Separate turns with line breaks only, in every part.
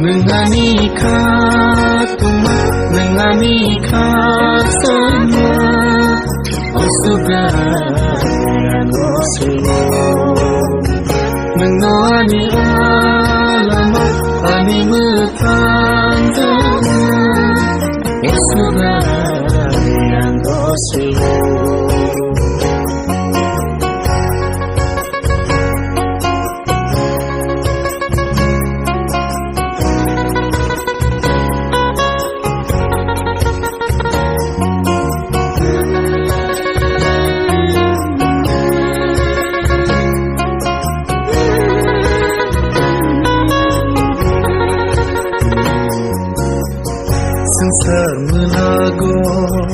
Menganikah tumak, menganikah semua. Oh sudah yang goselo Mengani alamat ani metandanya. Oh sudah yang goselo Sengsar menagung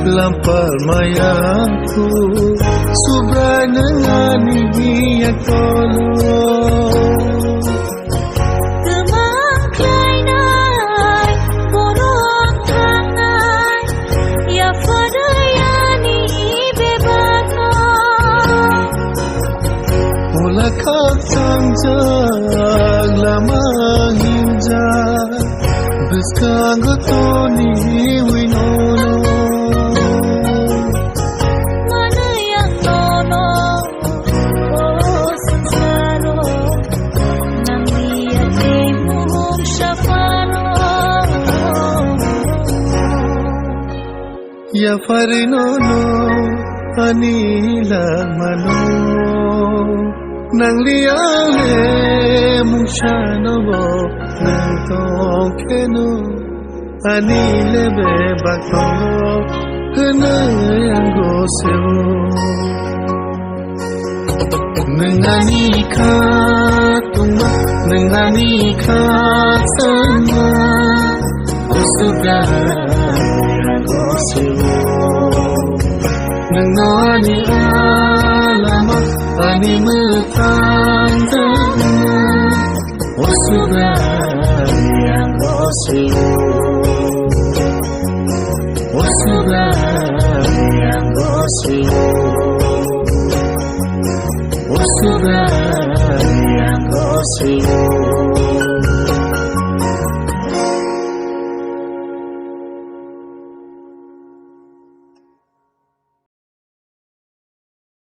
lampar mayaku Subrai nengani yang tolong
Kemang kainai borong tangai Ya fadayani bebano
Mula katang jag lama hinjak Beskago toni winono
Mana yang nono Oh sengsaro Nang liat muhum syafano
Ya farinono anila mano Nang liale mushano Nang tokeno anile bebato Hena yang goselo Menganikah tumak, menganikah semua. Oh sudah yang goselo Mengani alamat ani metandanya. Oh sudah yang goselo Oh sudah yang goselo Oh sudah yang goselo